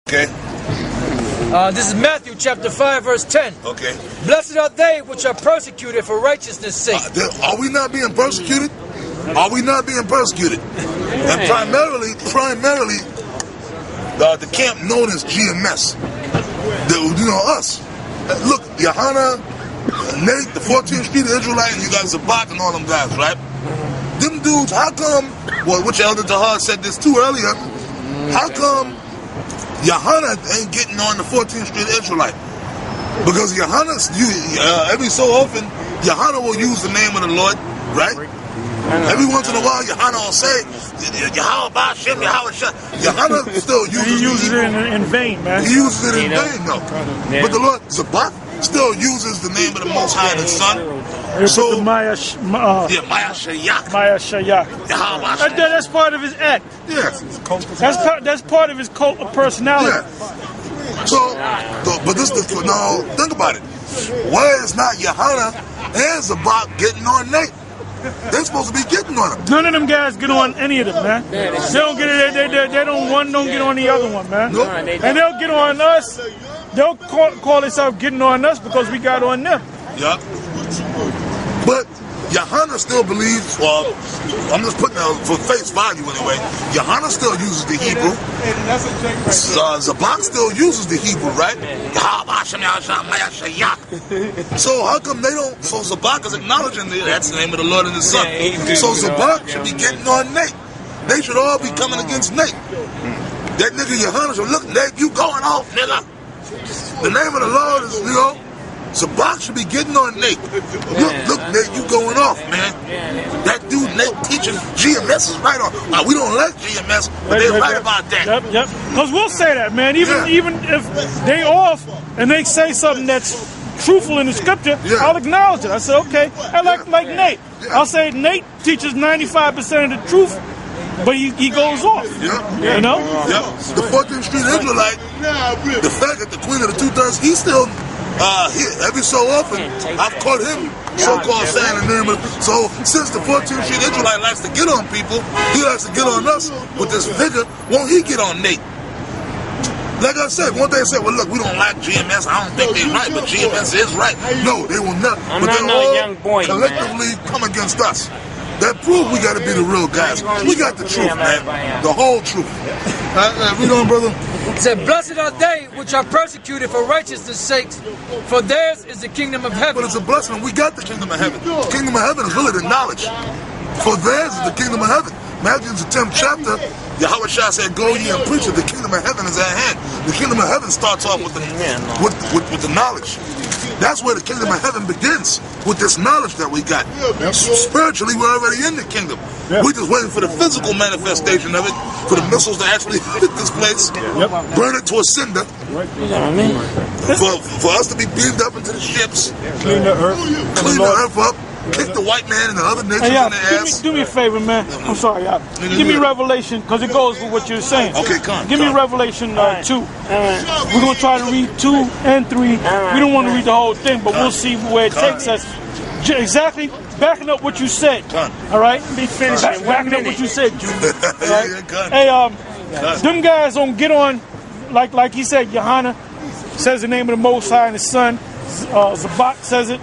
Okay. This is Matthew chapter 5 verse 10. Okay. Blessed are they which are persecuted for righteousness' sake. Are we not being persecuted? Are we not being persecuted? And primarily, the camp known as GMS. Us. Look, Yohana, Nate, the 14th Street Israelite, and you got Zabak and all them guys, right? Them dudes, how come, well, which Elder Tahar said this too earlier, how come Yohana ain't getting on the 14th Street Israelite? Because Yohana, every so often, Yohana will use the name of the Lord, right? Every once in a while, Yohana will say, Yahweh Shem, Yahweh Shem. Yohana still uses it in vain, man. He uses it in vain, though. But the Lord, Zabak, still uses the name of the Most High and His Son. So, Maya Shayak. That's part of his act. Yeah. That's part of his cult of personality. Yeah. So, but now, think about it. Why is not Yohana and Zabak getting on Nate? They're supposed to be getting on him. None of them guys get on any of them, man. They don't get it. They don't get on the other one, man. Nope. And they'll get on us. They'll call themselves getting on us because we got on them. Yeah. But Yohana still believes, well, I'm just putting it for face value anyway, Yohana still uses the Hebrew. Zabak still uses the Hebrew, right? So how come they don't, so Zabak is acknowledging that's the name of the Lord and His Son. So Zabak should be getting on Nate. They should all be coming against Nate. That nigga Yohana should look, Nate, you going off, nigga. The name of the Lord is, Zabak should be getting on Nate. Look, Nate, you going off, man. That dude, Nate, teaching GMS is right on. We don't like GMS, but they're right about that. Yep. Because we'll say that, man. Even if they off and they say something that's truthful in the scripture, I'll acknowledge it. I say, okay. I like Nate. I'll say Nate teaches 95% of the truth, but he goes off. You know? The 14th Street Israelite, the fact that the Queen of the Two-Thirds, he's still... every so often, I've caught him so-called saying the name of... So, since the 14th Street Israelite likes to get on people, he likes to get on us with this vigor, won't he get on Nate? Like I said, one day I said, well, look, we don't like GMS. I don't think they're right, but GMS is right. No, they will not. But they all collectively come against us. That proves we got to be the real guys. We got the truth, man. The whole truth. Read on, brother. It said, blessed are they which are persecuted for righteousness' sake, for theirs is the kingdom of heaven. But it's a blessing. We got the kingdom of heaven. The kingdom of heaven is really the knowledge. For theirs is the kingdom of heaven. Matthew's 10th chapter, Yahweh Shah said, go ye and preach it. The kingdom of heaven is at hand. The kingdom of heaven starts off with the knowledge. That's where the kingdom of heaven begins, with this knowledge that we got. Spiritually, we're already in the kingdom. We're just waiting for the physical manifestation of it, for the missiles to actually hit this place, burn it to a cinder, for us to be beamed up into the ships, clean the earth up, kick the white man and the other nations in the ass. Do me a favor, man. I'm sorry, y'all. Give me Revelation, because it goes with what you're saying. Okay, come. Give me Revelation 2. We're going to try to read 2 and 3. We don't want to read the whole thing, but we'll see where it takes us. Exactly, backing up what you said. All right? Backing up what you said, Junior. Hey, them guys don't get on, like he said, Yohana says the name of the Most High and His Son. Zabak says it.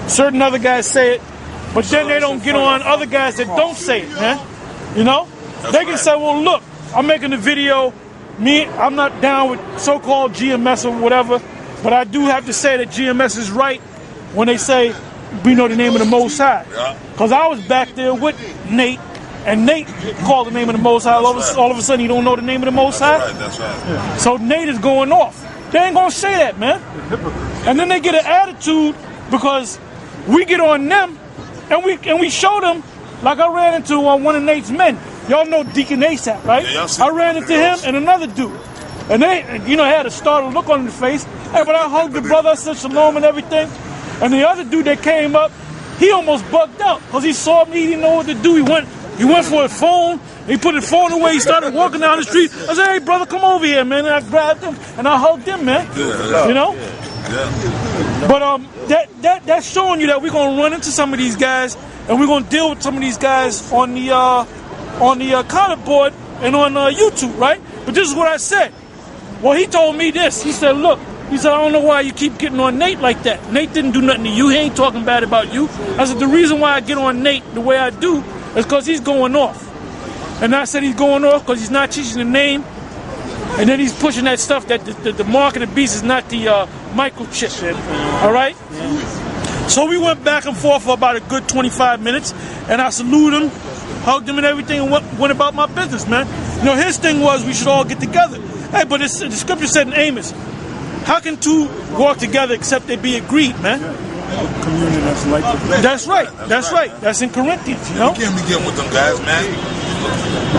Certain other guys say it, but then they don't get on other guys that don't say it, man. You know? They can say, well, look, I'm making a video. I'm not down with so-called GMS or whatever, but I do have to say that GMS is right when they say, we know the name of the Most High. Because I was back there with Nate, and Nate called the name of the Most High. All of a sudden, you don't know the name of the Most High? That's right. So Nate is going off. They ain't going to say that, man. And then they get an attitude because we get on them and we show them, like I ran into one of Nate's men. Y'all know Deacon ASAP, right? I ran into him and another dude. And they, had a startled look on their face. Hey, but I hugged the brother, I said shalom and everything. And the other dude that came up, he almost bugged out because he saw me, he didn't know what to do. He went for his phone, he put his phone away, he started walking down the street. I said, hey, brother, come over here, man. And I grabbed him and I hugged him, man. You know? But that's showing you that we're gonna run into some of these guys, and we're gonna deal with some of these guys on the comment board and on YouTube, right? But this is what I said: Well, he told me this. He said, look, he said, I don't know why you keep getting on Nate like that. Nate didn't do nothing to you. He ain't talking bad about you. I said, the reason why I get on Nate the way I do is because he's going off. And I said he's going off because he's not teaching the name. And then he's pushing that stuff that the mark of the beast is not the microchip. All right? So we went back and forth for about a good 25 minutes. And I saluted him, hugged him and everything, and went about my business, man. You know, his thing was we should all get together. Hey, but the scripture said in Amos, how can two walk together except they be agreed, man? Communion that's like the That's right. That's right. That's in Corinthians, you know? We can't be getting with them guys, man.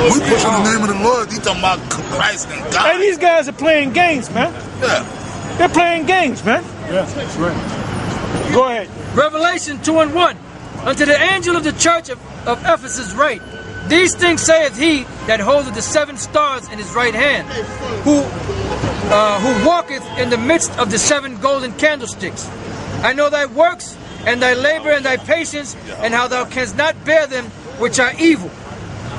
We pushing the name of the Lord. He talking about Christ and God. Hey, these guys are playing games, man. Yeah. They're playing games, man. Yeah, that's right. Go ahead. Revelation 2:1. Unto the angel of the church of Ephesus write, these things saith he that holdeth the 7 stars in his right hand, who walketh in the midst of the 7 golden candlesticks. I know thy works, and thy labor, and thy patience, and how thou canst not bear them which are evil.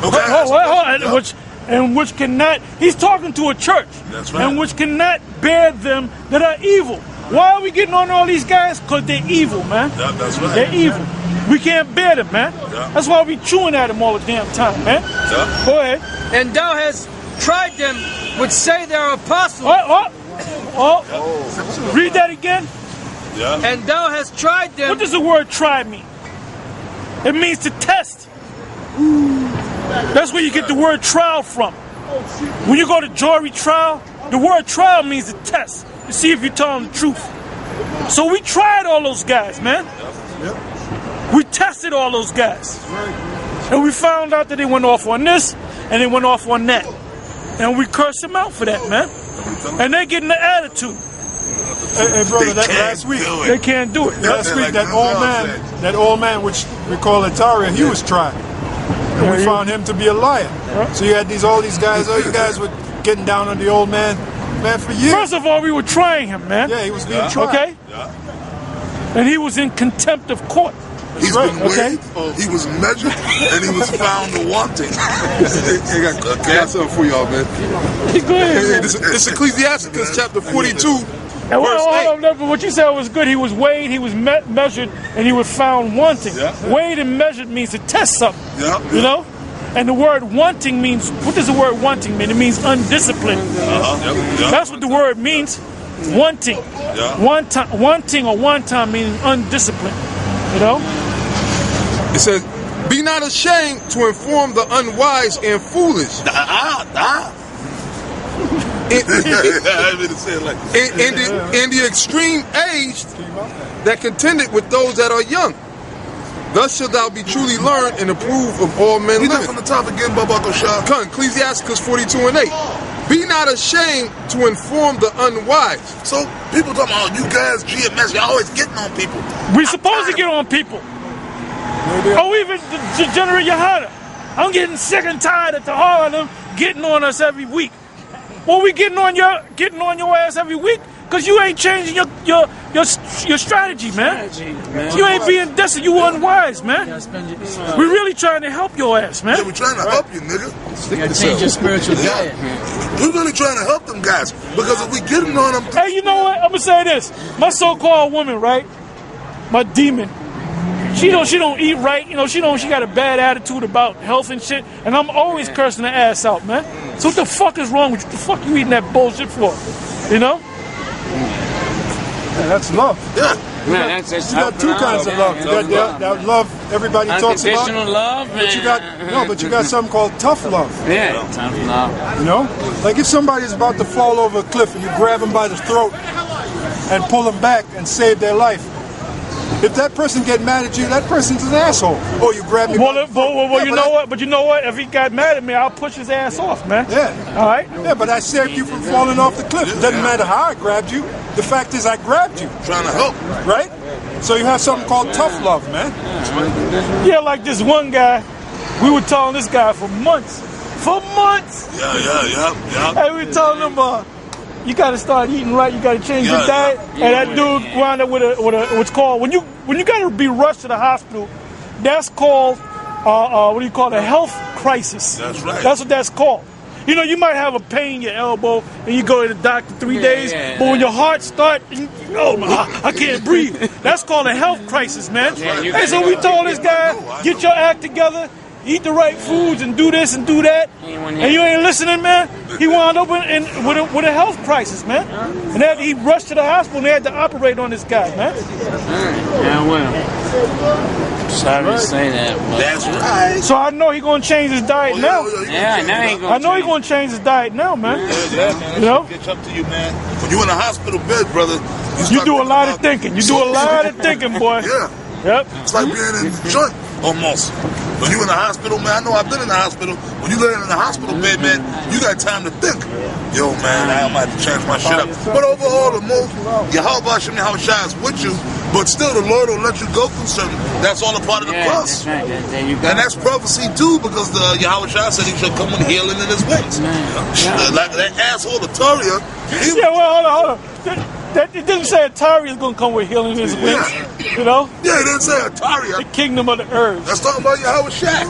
Okay. Hold on. Which cannot, he's talking to a church. That's right. And which cannot bear them that are evil. Why are we getting on all these guys? Because they're evil, man. Yeah, that's right. They're evil. We can't bear them, man. Yeah. That's why we chewing at them all the damn time, man. Yeah. Go ahead. And thou hast tried them which say they are apostles, Read that again. Yeah. and thou hast tried them. What does the word try mean? It means to test. That's where you get the word trial from. When you go to jury trial, the word trial means to test, to see if you're telling the truth. So we tried all those guys, man. We tested all those guys. And we found out that they went off on this, and they went off on that. And we cursed them out for that, man. And they're getting the attitude. Hey, brother, that last week, They can't do it. last week that old man, which we call Ataria, he was tried. And we found him to be a liar. So you had all these guys, you guys were getting down on the old man for years. First of all, we were trying him, man. Yeah, he was being tried. Okay? And he was in contempt of court. He's right, been weighed, he was measured, and he was found wanting. I got something for y'all, man. Go ahead. Hey, this Ecclesiasticus chapter 42, And verse 8. but what you said was good. He was weighed, he was measured, and he was found wanting. Yeah. Weighed and measured means to test something. Yeah. You know? And the word wanting means, what does the word wanting mean? It means undisciplined. That's what the word means. Wanting. Yeah. Wanting or wanton means undisciplined. You know? It says, be not ashamed to inform the unwise and foolish. In the extreme age that contended with those that are young. Thus shalt thou be truly learned and approve of all men He's not living. from the top again, Baba Kosha. Come, Ecclesiasticus 42 and 8. Be not ashamed to inform the unwise. So people talking about you guys, GMS, you're always getting on people. We're supposed to get on people. Oh, even General Yohana. I'm getting sick and tired of the hard of them getting on us every week. Well, we getting on your ass every week because you ain't changing your strategy, man. You ain't being decent. You unwise, man. We're really trying to help your ass, Yeah, man. we're trying to help you, nigga. You gotta change your spiritual diet. We're really trying to help them guys because if we getting on them, Hey, you know what? I'm gonna say this. My so-called woman, right? My demon. She don't eat right, you know, she got a bad attitude about health and shit, and I'm always cursing her ass out, man. So what the fuck is wrong with you? What the fuck you eating that bullshit for? You know? Yeah, that's love. yeah. Man, that's You got two kinds of love. You got that love everybody talks about. unconditional love, But you got something called tough love. yeah, tough love. You know? Like if somebody's about to fall over a cliff and you grab them by the throat and pull them back and save their life. If that person get mad at you, that person's an asshole. Oh, you grab me. Well, by the throat. you Yeah, know what? But you know what? If he got mad at me, I'll push his ass off, man. Yeah. All right? Yeah, but I saved you from falling off the cliff. It doesn't matter how I grabbed you. The fact is I grabbed you, Trying to help. right? So you have something called tough love, man. Yeah, like this one guy, we were telling this guy for months. For months! Yeah. Hey, we were telling him, you gotta start eating right, you gotta change your Yeah, diet. And that dude wound up with a what's called, when you gotta be rushed to the hospital, that's called, what do you call it, a health crisis. That's right. That's what that's called. You know, you might have a pain in your elbow and you go to the doctor 3 days, but when your heart starts, I can't breathe. That's called a health crisis, man. Hey, so we told this guy, get your act together, eat the right foods, and do this and do that, and you ain't listening, man. He wound up with a health crisis, man. And he rushed to the hospital and they had to operate on this guy, man. Yeah, well. Sorry to say that, but That's right. So I know he's gonna change his diet now. yeah, now he gonna. I know he's gonna change his diet now, man. Yeah, man. You know? It's up to you, man. When you in a hospital bed, brother, You start do a lot of about- thinking. You do a lot of thinking, boy. Yeah. Yep. It's like being in the joint, almost. When you in the hospital, man, I know I've been in the hospital. When you laying in the hospital bed, man, you got time to think. Yo, man, I might have to change my shit up. But overall, the most, Yahweh Shem Yahweh Shai is with you, but still the Lord will let you go through something. That's all a part of the cross. That's right. There you go. And that's prophecy too, because the Yahweh Shai said he shall come with healing in his wings. Like that asshole, the Toria. Yeah, well, hold on. It didn't say Atari is going to come with healing in his wings. You know? Yeah, he didn't say Ataria. The kingdom of the earth. That's talking about Yahweh Shai.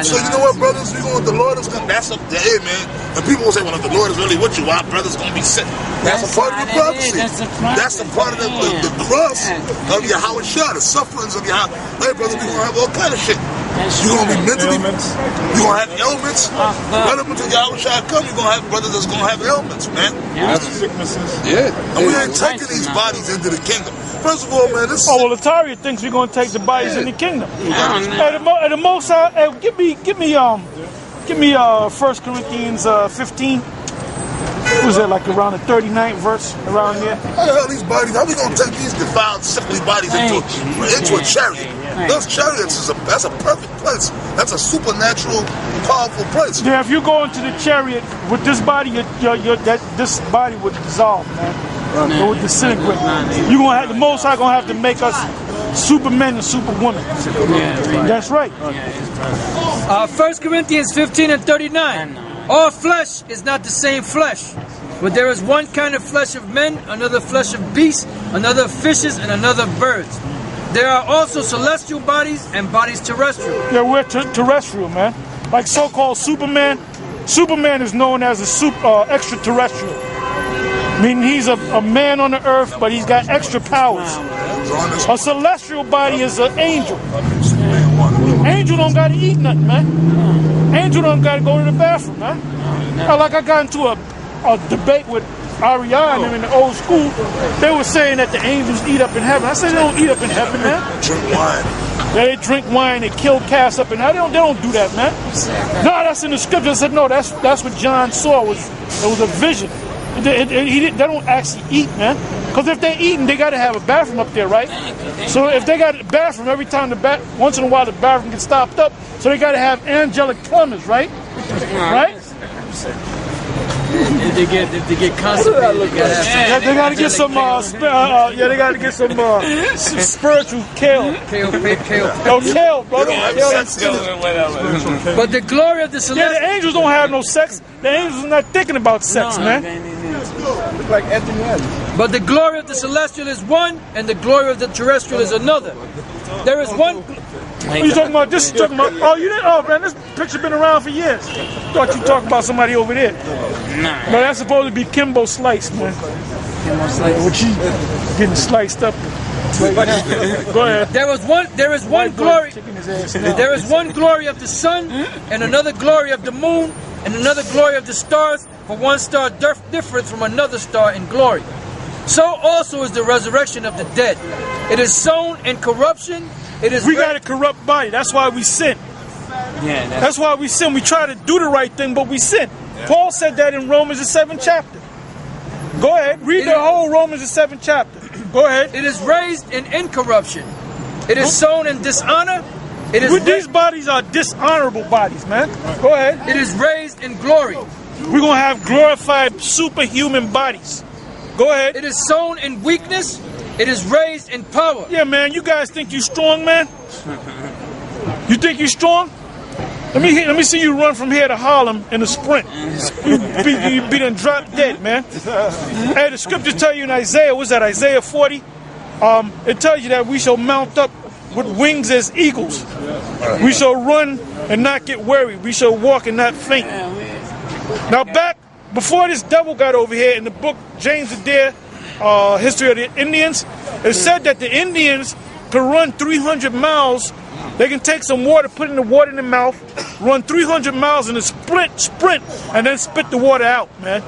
So you know what, brothers? We going with the Lord is coming. That's up there, hey, man. And people will say, well, if the Lord is really with you, our brother's going to be sick. That's a part of the prophecy. That's a part of the cross of Yahweh Shai, the sufferings of Yahweh. Hey, brother, we're going to have all kind of shit. You're going to be mentally, you're going to have ailments. Right up until Yahweh Shai come, you're going to have brothers that's going to have ailments, man. That's sicknesses. Yeah. And we ain't taking these bodies into the kingdom. First of all, man, this is... Oh, well, Atari thinks we're going to take the bodies in the kingdom. At the most, give me 1 Corinthians 15. Was that like around the 39th verse, around there? How the hell these bodies, how we going to take these defiled, sickly bodies into a chariot? Those chariots, that's a perfect place. That's a supernatural, powerful place. Yeah, if you go into the chariot with this body, this body would dissolve, man. It would disintegrate. You're gonna have the Most High gonna have to make us supermen and superwomen. That's right. 1 Corinthians 15 and 39. All flesh is not the same flesh. But there is one kind of flesh of men, another flesh of beasts, another of fishes, and another of birds. There are also celestial bodies and bodies terrestrial. Yeah, we're terrestrial, man. Like so-called Superman. Superman is known as a extraterrestrial. Meaning he's a man on the earth, but he's got extra powers. A celestial body is an angel. Angel don't gotta eat nothing, man. Angel don't gotta go to the bathroom, man. Like I got into a debate with Ariana and them in the old school. They were saying that the angels eat up in heaven. I said they don't eat up in heaven, man. Drink wine. Yeah, they drink wine, they kill cats up in heaven. They don't do that, man. No, that's in the scripture. I said no, that's what John saw. It was a vision. They don't actually eat, man. Because if they're eating, they got to have a bathroom up there, right? So if they got a bathroom, every time once in a while the bathroom gets stopped up, so they got to have angelic plumbers, right? Right? If they get constipated, They got to get some. They got to get some spiritual kale. Kale, Brother. but the glory of the Yeah, celestial. the angels don't have no sex. The angels are not thinking about sex, man. Like Anthony Adams. But the glory of the celestial is one, and the glory of the terrestrial is another. There is one. What are you talking about? This is talking about. Oh, you didn't. Oh, man, this picture been around for years. Thought you talking about somebody over there. Nah. No, that's supposed to be Kimbo Slice, man. What you getting sliced up? Go ahead. There is one glory. There is one glory of the sun, and another glory of the moon, and another glory of the stars. For one star differeth from another star in glory. So also is the resurrection of the dead. It is sown in corruption. We got a corrupt body. That's why we sin. Yeah, That's why we sin. We try to do the right thing, but we sin. Paul said that in Romans the 7th chapter. Go ahead. Read the whole Romans the 7th chapter. Go ahead. It is raised in incorruption. It is sown in dishonor. These bodies are dishonorable bodies, man. Go ahead. It is raised in glory. We're going to have glorified superhuman bodies. Go ahead. It is sown in weakness. It is raised in power. Yeah, man. You guys think you strong, man? You think you strong? Let me see you run from here to Harlem in a sprint. You be done drop dead, man. Hey, the scriptures tell you in Isaiah, what's that, Isaiah 40? It tells you that we shall mount up with wings as eagles. We shall run and not get weary. We shall walk and not faint. Now back before this devil got over here in the book James Adair, History of the Indians, it said that the Indians could run 300 miles. They can take some water, put in the water in their mouth, run 300 miles in a sprint, and then spit the water out, man.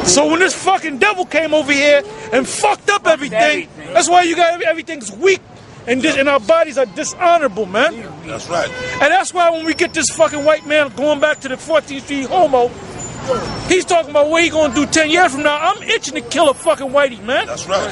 So when this fucking devil came over here and fucked up everything, that's why you got everything's weak and our bodies are dishonorable, man. That's right. And that's why when we get this fucking white man going back to the 14th Street homo, he's talking about what he gonna do 10 years from now. I'm itching to kill a fucking whitey, man. That's right.